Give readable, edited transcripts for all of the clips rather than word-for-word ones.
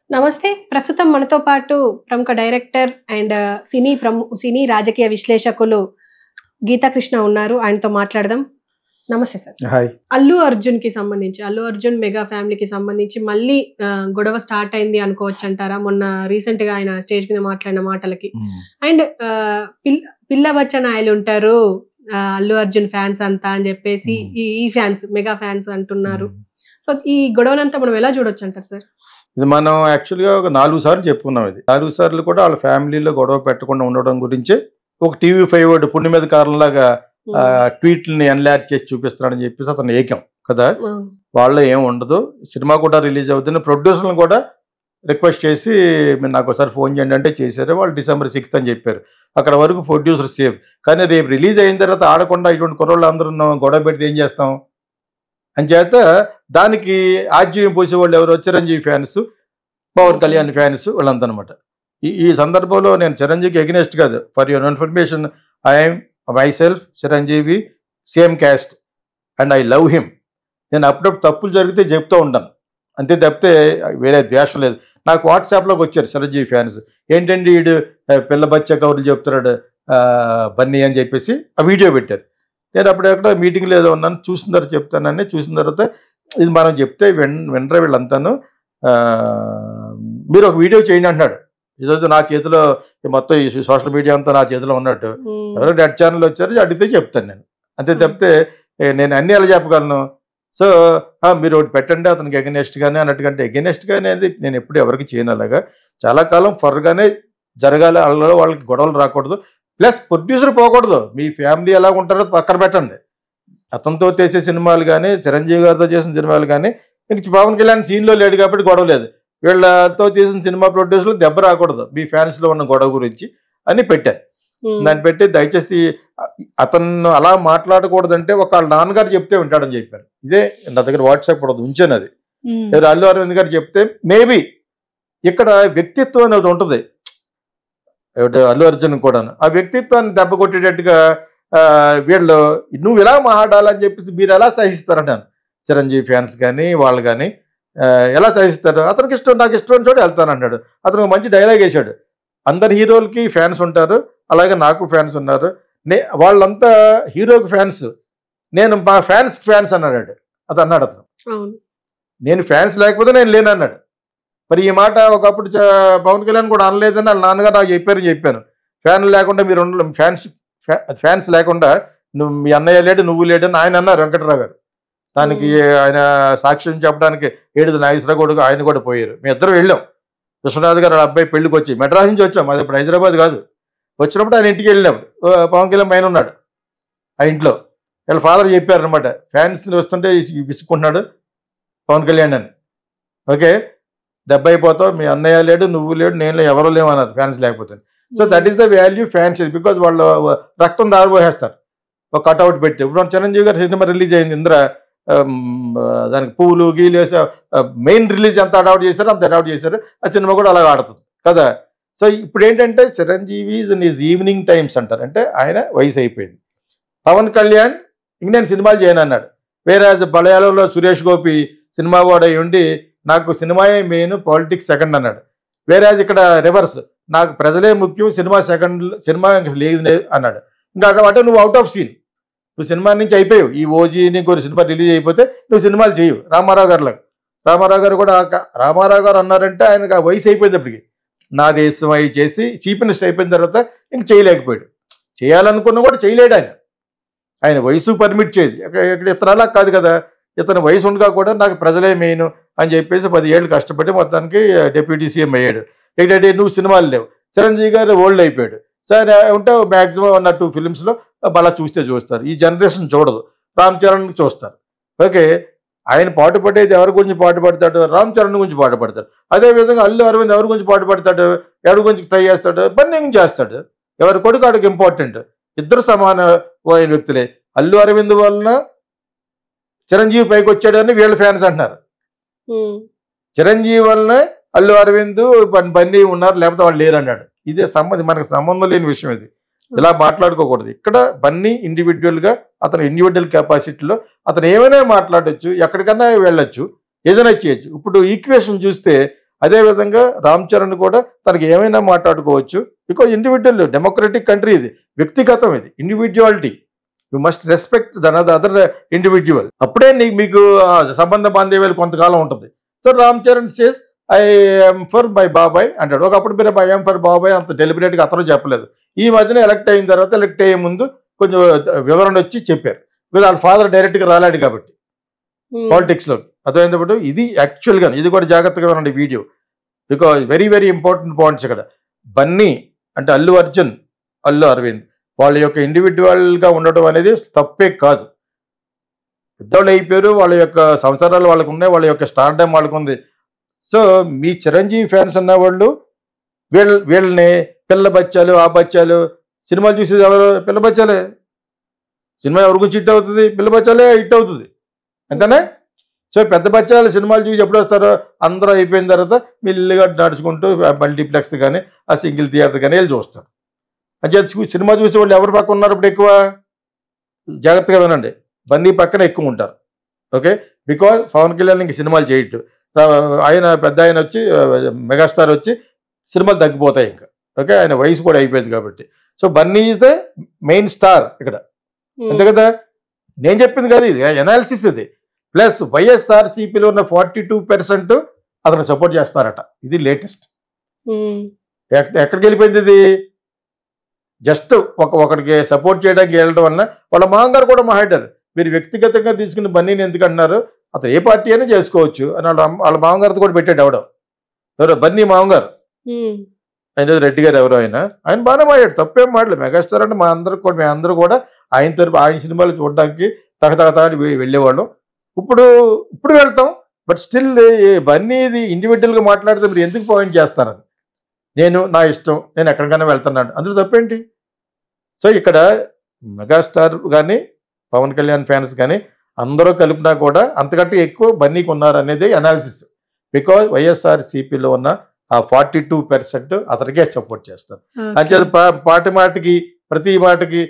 నమస్తే. ప్రస్తుతం మనతో పాటు ప్రముఖ డైరెక్టర్ అండ్ సినీ రాజకీయ విశ్లేషకులు గీతాకృష్ణ ఉన్నారు. ఆయనతో మాట్లాడదాం. నమస్తే sir. Hi. Allu Arjun mega ఫ్యామిలీకి సంబంధించి మళ్ళీ గొడవ స్టార్ట్ అయింది అనుకోవచ్చు అంటారా? మొన్న రీసెంట్ గా ఆయన స్టేజ్ మీద మాట్లాడిన మాటలకి. అండ్ పిల్ల బచ్చనాయలు ఉంటారు అల్లు అర్జున్ ఫ్యాన్స్ అంతా అని చెప్పేసి ఈ ఫ్యాన్స్ మెగా ఫ్యాన్స్ అంటున్నారు. సో ఈ గొడవనంతా మనం ఎలా చూడొచ్చు అంటారు సార్? ఇది మనం యాక్చువల్గా ఒక 4 సార్లు చెప్పుకున్నాం. ఇది 4 సార్లు కూడా వాళ్ళ ఫ్యామిలీలో గొడవ పెట్టకుండా ఉండడం గురించి ఒక TV5 పుణ్య మీద కారణంలాగా ట్వీట్లని ఎన్లాడ్ చేసి చూపిస్తున్నాడని చెప్పేసి అతను ఏకం కదా. వాళ్ళు ఏం ఉండదు, సినిమా కూడా రిలీజ్ అవుతుంది. ప్రొడ్యూసర్లను కూడా రిక్వెస్ట్ చేసి మీరు నాకు ఒకసారి ఫోన్ చేయండి అంటే చేశారు. వాళ్ళు December 6th అని చెప్పారు. అక్కడ వరకు ప్రొడ్యూసర్ సేఫ్. కానీ రేపు రిలీజ్ అయిన తర్వాత ఆడకుండా ఇటువంటి కుర్రోళ్ళు అందరూ గొడవ పెట్టి ఏం చేస్తాం అని చేత దానికి ఆజ్యం పోసేవాళ్ళు ఎవరు? చిరంజీవి ఫ్యాన్స్, పవన్ కళ్యాణ్ ఫ్యాన్స్, వీళ్ళంతా అనమాట. ఈ సందర్భంలో నేను చిరంజీవికి ఎగ్నెస్ట్ కాదు. For your information, I'm myself Chiranjeevi same caste and I love him. నేను అప్పుడప్పుడు తప్పులు జరిగితే చెప్తూ ఉంటాను, అంతే తప్పితే వేరే ద్వేషం లేదు. నాకు వాట్సాప్లోకి వచ్చారు చిరంజీవి ఫ్యాన్స్, ఏంటండి వీడు పిల్ల బచ్చ కౌరులు చెప్తున్నాడు బన్నీ అని చెప్పేసి ఆ వీడియో పెట్టారు. నేను అప్పుడెక్కడ మీటింగ్లో ఏదో ఉన్నాను, చూసిన తర్వాత చెప్తానని. చూసిన తర్వాత ఇది మనం చెప్తే వినరా వీళ్ళంతాను, మీరు ఒక వీడియో చేయండి అంటున్నాడు. ఈరోజు నా చేతిలో మొత్తం ఈ సోషల్ మీడియా అంతా నా చేతిలో ఉన్నట్టు. ఎవరో నెట్ ఛానల్ వచ్చారు, అడిగితే చెప్తాను నేను, అంతే తప్పితే నేను అన్నీ ఎలా చెప్పగలను? సో మీరు ఒకటి పెట్టండి అతనికి ఎగనెస్ట్గానే అన్నట్టుకంటే ఎగనెస్ట్గా అనేది నేను ఎప్పుడు ఎవరికి చేయను. అలాగా చాలా కాలం ఫర్గానే జరగాలి, వాళ్ళలో వాళ్ళకి గొడవలు రాకూడదు. ప్లస్ ప్రొడ్యూసర్ పోకూడదు. మీ ఫ్యామిలీ ఎలా ఉంటారో పక్కన పెట్టండి. అతనితో చేసే సినిమాలు కానీ, చిరంజీవి గారితో చేసిన సినిమాలు కానీ, ఇంక పవన్ కళ్యాణ్ సీన్లో లేడు కాబట్టి గొడవ లేదు. వీళ్ళతో చేసిన సినిమా ప్రొడ్యూసర్లు దెబ్బ రాకూడదు మీ ఫ్యాన్స్లో ఉన్న గొడవ గురించి అని పెట్టారు. దాన్ని పెట్టి దయచేసి అతను అలా మాట్లాడకూడదంటే వాళ్ళ నాన్నగారు చెప్తే వింటాడని చెప్పారు. ఇదే నా దగ్గర వాట్సాప్ కూడా ఉంచాను. అది ఎవరు అల్లు అరవింద్ గారు చెప్తే మేబీ ఇక్కడ వ్యక్తిత్వం అనేది ఉంటుంది అల్లు అర్జున్ కూడా. ఆ వ్యక్తిత్వాన్ని దెబ్బ కొట్టేటట్టుగా వీళ్ళు నువ్వు ఇలా మాట్లాడాలని చెప్పేసి మీరు ఎలా సహిస్తారంటాను. చిరంజీవి ఫ్యాన్స్ కానీ వాళ్ళు కానీ ఎలా సహిస్తారు? అతనికి ఇష్టం, నాకు ఇష్టం చోట వెళ్తాను అన్నాడు. అతను మంచి డైలాగ్ వేశాడు, అందరు హీరోలకి ఫ్యాన్స్ ఉంటారు, అలాగే నాకు ఫ్యాన్స్ ఉన్నారు, వాళ్ళంతా హీరోకి ఫ్యాన్స్, నేను మా ఫ్యాన్స్ అన్నాడు. అది అన్నాడు అతను. నేను ఫ్యాన్స్ లేకపోతే నేను లేనన్నాడు. మరి ఈ మాట ఒకప్పుడు పవన్ కళ్యాణ్ కూడా అనలేదని వాళ్ళ నాన్నగారు నాకు చెప్పాను. ఫ్యాన్ లేకుండా మీరు ఫ్యాన్స్ లేకుండా నువ్వు మీ అన్నయ్య లేడు నువ్వు లేడు అని ఆయన అన్నారు వెంకటరావు గారు. దానికి ఆయన సాక్ష్యం చెప్పడానికి ఏడుది నాగేశ్వరరావు కూడా ఆయన కూడా పోయారు. మేము ఇద్దరు వెళ్ళాం. విశ్వనాథ్ గారు వాళ్ళ అబ్బాయి పెళ్ళికి వచ్చి మెడ్రాస్ నుంచి వచ్చాం, అది ఇప్పుడు హైదరాబాద్ కాదు. వచ్చినప్పుడు ఆయన ఇంటికి వెళ్ళినప్పుడు పవన్ కళ్యాణ్ పైన ఉన్నాడు ఆ ఇంట్లో. వీళ్ళ ఫాదర్ చెప్పారనమాట, ఫ్యాన్స్ వస్తుంటే విసుక్కుంటున్నాడు పవన్ కళ్యాణ్ అని. ఓకే, దెబ్బ అయిపోతావు, మీ అన్నయ్య లేడు నువ్వు లేడు నేను ఎవరో లేమన్నారు ఫ్యాన్స్ లేకపోతే. So that is the value fans, because వాళ్ళు రక్తం దారిపోసేస్తారు ఒక కట్అవుట్ పెట్టి. ఇప్పుడు చిరంజీవి గారి సినిమా రిలీజ్ అయింది ఇంద్ర, దానికి పువ్వులు గీలు వేసి మెయిన్ రిలీజ్ ఎంత అడాప్ట్ చేశారో అంత అడాప్ట్ చేశారు. ఆ సినిమా కూడా అలాగ ఆడుతుంది కదా. సో ఇప్పుడు ఏంటంటే Chiranjeevi in is evening times అంటారు, అంటే ఆయన వయసు అయిపోయింది. పవన్ కళ్యాణ్ ఇంక నేను సినిమాలు చేయను అన్నాడు. వేరే మలయాళంలో సురేష్ గోపి సినిమా కూడా ఉండి నాకు సినిమాయే మెయిన్ పాలిటిక్స్ సెకండ్ అన్నాడు. వేరే ఇక్కడ రివర్స్, నాకు ప్రజలే ముఖ్యం సినిమా సెకండ్, సినిమా ఇంకా లేదు అన్నాడు. ఇంకా అంటే నువ్వు అవుట్ ఆఫ్ సీన్, నువ్వు సినిమా నుంచి అయిపోయావు. ఈ ఓజీని కొన్ని సినిమా రిలీజ్ అయిపోతే నువ్వు సినిమాలు చేయవు. రామారావు గారు కూడా రామారావు గారు అన్నారంటే ఆయనకు ఆ వయసు అయిపోయింది. అప్పటికి నా దేశం అవి చేసి చీఫ్ మినిస్టర్ అయిపోయిన తర్వాత ఇంక చేయలేకపోయాడు. చేయాలనుకున్న కూడా చేయలేడు. ఆయన వయసు పర్మిట్ చేయదు. ఇక్కడ ఇతను కాదు కదా, ఇతను వయసు ఉండగా కూడా నాకు ప్రజలే మెయిన్ అని చెప్పేసి 10 ఏళ్ళు కష్టపడి మొత్తానికి డిప్యూటీ సీఎం అయ్యాడు. ఏంటంటే నువ్వు సినిమాలు లేవు. చిరంజీవి గారు ఓల్డ్ అయిపోయాడు. సరే ఉంటే మ్యాక్సిమం ఉన్న 2 ఫిలిమ్స్లో అలా చూస్తారు. ఈ జనరేషన్ చూడదు, రామ్ చరణ్ చూస్తారు. ఓకే, ఆయన పాటు పడేది ఎవరి గురించి పాటు పడతాడు? రామ్ చరణ్ గురించి పాటు పడతాడు. అదేవిధంగా అల్లు అరవింద్ ఎవరి గురించి పాటు పడతాడు? ఎవరి గురించి ట్రై చేస్తాడు? బన్నింగ్ చేస్తాడు. ఎవరి కొడుకు ఆడికి ఇంపార్టెంట్. ఇద్దరు సమానమైన వ్యక్తులే. అల్లు అరవింద్ వలన చిరంజీవి పైకి వచ్చాడని వీళ్ళ ఫ్యాన్స్ అంటున్నారు. చిరంజీవి వలన అల్లు అరవింద్ బన్నీ ఉన్నారు, లేకపోతే వాళ్ళు లేరు అన్నాడు. ఇదే మనకు సంబంధం లేని విషయం. ఇది ఇలా మాట్లాడుకోకూడదు. ఇక్కడ బన్నీ ఇండివిజువల్గా అతను ఇండివిజువల్ కెపాసిటీలో అతను ఏమైనా మాట్లాడచ్చు, ఎక్కడికన్నా వెళ్ళొచ్చు, ఏదైనా చేయొచ్చు. ఇప్పుడు ఈక్వేషన్ చూస్తే అదేవిధంగా రామ్ చరణ్ కూడా తనకి ఏమైనా మాట్లాడుకోవచ్చు. బికాజ్ ఇండివిజువల్ డెమోక్రటిక్ కంట్రీ ఇది, వ్యక్తిగతం ఇది, individuality. You must respect other individual. అప్పుడే మీకు సంబంధ బాంధవ్యాలు కొంతకాలం ఉంటుంది. So Ram Charan says I'm for my బాబాయ్ అంటాడు. ఒకప్పుడు మీరు ఐఎమ్ ఫర్ బాబాయ్ అంత డెలిబరేట్గా అతను చెప్పలేదు. ఈ మధ్యన ఎలక్ట్ అయిన తర్వాత, ఎలక్ట్ అయ్యే ముందు కొంచెం వివరణ వచ్చి చెప్పారు. బికాజ్ వాళ్ళ ఫాదర్ డైరెక్ట్గా రాలేడు కాబట్టి పాలిటిక్స్లో. అర్థమైనప్పుడు ఇది యాక్చువల్గా ఇది కూడా జాగ్రత్తగా వినండి video. Because very very important points ఇక్కడ. బన్నీ అంటే అల్లు అర్జున్, అల్లు అరవింద్ వాళ్ళ యొక్క ఇండివిజువల్గా ఉండటం అనేది తప్పే కాదు. పెద్దవాళ్ళు అయిపోయారు, వాళ్ళ యొక్క సంవత్సరాలు వాళ్ళకు ఉన్నాయి, వాళ్ళ యొక్క స్టార్డమ్ వాళ్ళకు ఉంది. సో మీ చిరంజీవి ఫ్యాన్స్ అన్నవాళ్ళు వీళ్ళని పిల్ల బచ్చాలు, ఆ బచ్చాలు, సినిమాలు చూసేది ఎవరు? పిల్ల బచ్చాలే. సినిమా ఎవరి గురించి హిట్ అవుతుంది? పిల్ల బచ్చాలే హిట్ అవుతుంది, అంతేనా? సో పెద్ద బచ్చాలు సినిమాలు చూసి ఎప్పుడు వస్తారో అందరూ అయిపోయిన తర్వాత మెల్లిగా నడుచుకుంటూ మల్టీప్లెక్స్ కానీ ఆ సింగిల్ థియేటర్ కానీ వెళ్ళి చూస్తారు. అంటే సినిమా చూసే వాళ్ళు ఎవరి పక్కన ఉన్నారు ఇప్పుడు ఎక్కువ? జాగ్రత్తగా వినండి, బన్నీ పక్కన ఎక్కువ ఉంటారు. ఓకే, బికాజ్ పవన్ కళ్యాణ్ ఇంక సినిమాలు చేయట్టు, ఆయన పెద్ద ఆయన వచ్చి మెగాస్టార్ వచ్చి సినిమాలు తగ్గిపోతాయి ఇంకా. ఓకే, ఆయన వయసు కూడా అయిపోయింది కాబట్టి. So Bunny is the main star ఇక్కడ, అంతే కదా? నేను చెప్పింది కదా, ఇది ఎనాలిసిస్ ఇది. ప్లస్ వైఎస్ఆర్సీపీలో ఉన్న 42% అతను సపోర్ట్ చేస్తారట. ఇది లేటెస్ట్. ఎక్కడికి వెళ్ళిపోయింది ఇది? జస్ట్ ఒకడికి సపోర్ట్ చేయడానికి వెళ్ళడం వల్ల వాళ్ళ మామగారు కూడా మాట్లాడారు, మీరు వ్యక్తిగతంగా తీసుకుని బన్నీని ఎందుకు అంటున్నారు, అతను ఏ పార్టీ అయినా చేసుకోవచ్చు అని వాళ్ళ మామగారితో కూడా పెట్టాడు. ఎవరో బన్నీ మామగారు, ఆయన రెడ్డి గారు ఎవరో ఆయన బాగానే మాట్లాడు, తప్పేం మాట్లాడు. మెగాస్టార్ అంటే మేమందరూ కూడా ఆయన తరపు ఆయన సినిమాలు చూడడానికి తగతగతా వెళ్ళేవాళ్ళం. ఇప్పుడు వెళ్తాం. బట్ స్టిల్ బన్నీది ఇండివిజువల్గా మాట్లాడితే మీరు ఎందుకు పాయింట్ చేస్తారని, నా ఇష్టం, నేను ఎక్కడికైనా వెళ్తున్నాను, అందులో తప్పేంటి? సో ఇక్కడ మెగాస్టార్ కానీ పవన్ కళ్యాణ్ ఫ్యాన్స్ కానీ అందరూ కలిపినా కూడా అంతకంటే ఎక్కువ బన్నీకి ఉన్నారు అనేది అనాలిసిస్. బికాజ్ వైఎస్ఆర్సీపీలో ఉన్న ఆ 42% అతనికే సపోర్ట్ చేస్తారు. అంటే ప్రతి మాటకి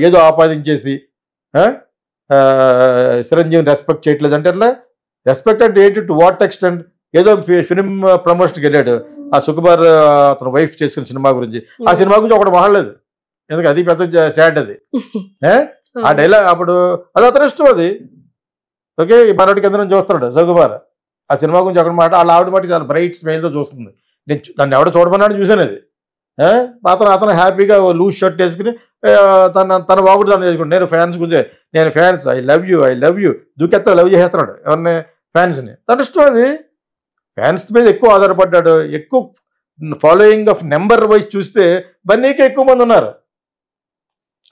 ఏదో ఆపాదించేసి చిరంజీవిని రెస్పెక్ట్ చేయట్లేదు అంటే అట్లా. రెస్పెక్ట్ అంటే ఏంటి? To what extent? ఏదో ఫిలిం ప్రమోషన్కి వెళ్ళాడు, ఆ సుకుమార్ అతను వైఫ్ చేసుకున్న సినిమా గురించి, ఆ సినిమా గురించి ఒకటి మాట్లాడలేదు. ఎందుకంటే అది పెద్ద సాడ్ అది. ఆ డైలాగ్ అప్పుడు అది అతని ఇష్టం అది. ఓకే, మనోడి కింద చూస్తున్నాడు సుకుమార్, ఆ సినిమా గురించి ఒకటి మాట, వాళ్ళ ఆవిడ మాట చాలా బ్రైట్ స్మైల్తో చూస్తుంది. నన్ను ఎవడో చూడమన్నాడు, చూసాను అది. అతను హ్యాపీగా లూజ్ షర్ట్ వేసుకుని తన వాగుడు తను వేసుకుంటాడు. నేను ఫ్యాన్స్ గురించి, నేను ఫ్యాన్స్, ఐ లవ్ యూ దూకెత్తా లవ్ చేసేస్తున్నాడు ఎవరిని? ఫ్యాన్స్ని. తన ఇష్టం అది. ఫ్యాన్స్ మీద ఎక్కువ ఆధారపడ్డాడు. ఎక్కువ ఫాలోయింగ్ ఆఫ్ నెంబర్ వైజ్ చూస్తే బన్నీకి ఎక్కువ మంది ఉన్నారు.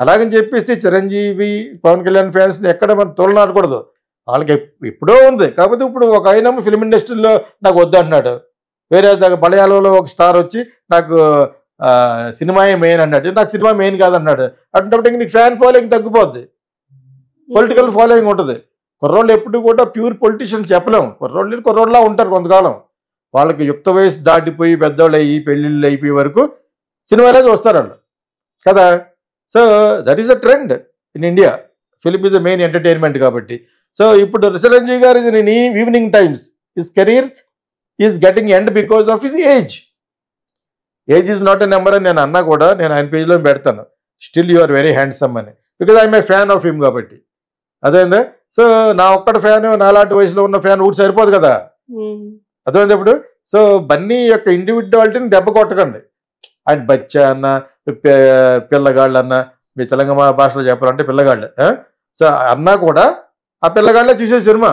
అలాగని చెప్పేసి చిరంజీవి పవన్ కళ్యాణ్ ఫ్యాన్స్ని ఎక్కడ మనం తోలనాడకూడదు. వాళ్ళకి ఎప్పుడో ఉంది. కాకపోతే ఇప్పుడు ఒక ఆయన ఫిల్మ్ ఇండస్ట్రీలో నాకు వద్దంటున్నాడు. వేరే మలయాళంలో ఒక స్టార్ వచ్చి నాకు సినిమాయే మెయిన్ అన్నాడు, నాకు సినిమా మెయిన్ కాదన్నాడు. అటువంటిప్పుడు నీకు ఫ్యాన్ ఫాలోయింగ్ తగ్గిపోద్ది, పొలిటికల్ ఫాలోయింగ్ ఉంటుంది. కుర్రోళ్ళు ఎప్పుడు కూడా ప్యూర్ పొలిటీషియన్స్ చెప్పలేము. కుర్రోళ్ళలా ఉంటారు కొంతకాలం. వాళ్ళకి యుక్త వయసు దాటిపోయి పెద్దవాళ్ళు అయ్యి పెళ్ళిళ్ళు అయిపోయే వరకు సినిమాలే చూస్తారు వాళ్ళు కదా. So that is a trend in India. Film is the main entertainment కాబట్టి. సో ఇప్పుడు Chiranjeevi garu in evening times his career is getting end because of his age. Age is not a number అని నేను అన్నా కూడా నేను ఆయన పేజ్లో పెడతాను, still you are very handsome అని, because I'm a fan of him కాబట్టి. అదేందా? సో నా ఒక్కటి ఫ్యాన్, నాలాంటి వయసులో ఉన్న ఫ్యాన్ ఊటి సరిపోదు కదా. అర్థమైంది ఇప్పుడు. సో బన్నీ యొక్క ఇండివిజువాలిటీని దెబ్బ కొట్టకండి. ఆయన బచ్చా అన్న, పిల్లగాళ్ళు అన్న, మీ తెలంగాణ భాషలో చెప్పాలంటే పిల్లగాళ్ళు. సో అన్నా కూడా ఆ పిల్లగాళ్ళే చూసే సినిమా.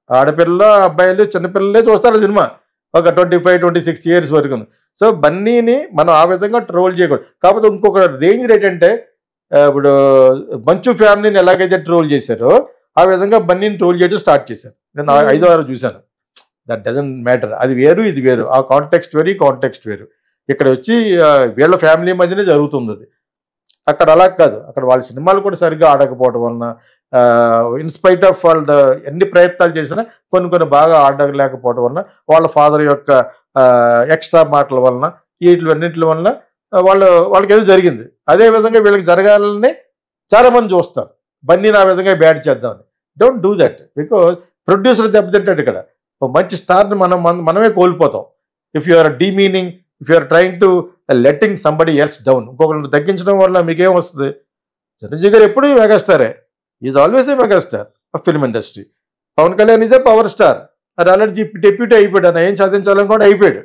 ఆడపిల్ల అబ్బాయిలు చిన్నపిల్లలే చూస్తారు సినిమా ఒక 25-26 years వరకు. సో బన్నీని మనం ఆ విధంగా ట్రోల్ చేయకూడదు. కాకపోతే ఇంకొక రేంజ్ రేట్ అంటే ఇప్పుడు మంచు ఫ్యామిలీని ఎలాగైతే ట్రోల్ చేశారో ఆ విధంగా బన్నీని ట్రోల్ చేయడం స్టార్ట్ చేశారు. నేను 5-6 చూశాను. That doesn't matter. అది వేరు ఇది వేరు. ఆ కాంటెక్స్ట్ వేరు, ఈ కాంటెక్స్ట్ వేరు. ఇక్కడ వచ్చి వీళ్ళ ఫ్యామిలీ మధ్యనే జరుగుతుంది అది. అక్కడ అలా కాదు. అక్కడ వాళ్ళ సినిమాలు కూడా సరిగ్గా ఆడకపోవడం వలన, ఇన్స్పైట్ ఆఫ్ వాళ్ళ ఎన్ని ప్రయత్నాలు చేసినా కొన్ని బాగా ఆడలేకపోవడం వలన, వాళ్ళ ఫాదర్ యొక్క ఎక్స్ట్రా మాటల వలన, వీటిలన్నింటి వలన వాళ్ళకి ఏదో జరిగింది. అదేవిధంగా వీళ్ళకి జరగాలని చాలామంది చూస్తారు. బన్నీని ఆ విధంగా బ్యాడ్ చేద్దామని. Don't do that. Because producer దెబ్బతింటాడు ఇక్కడ. ఒక మంచి స్టార్ని మనమే కోల్పోతాం. If you are demeaning, if you are trying to letting somebody else down, ఇంకొకరిని తగ్గించడం వల్ల మీకేం వస్తుంది? చిరంజీవి గారు ఎప్పుడు మెగాస్టారే, is always a megastar of film industry. Pawan Kalyan is a power star, అది ఆల్రెడీ డెప్యూటీ అయిపోయాడు, ఆయన ఏం సాధించాలని కూడా అయిపోయాడు.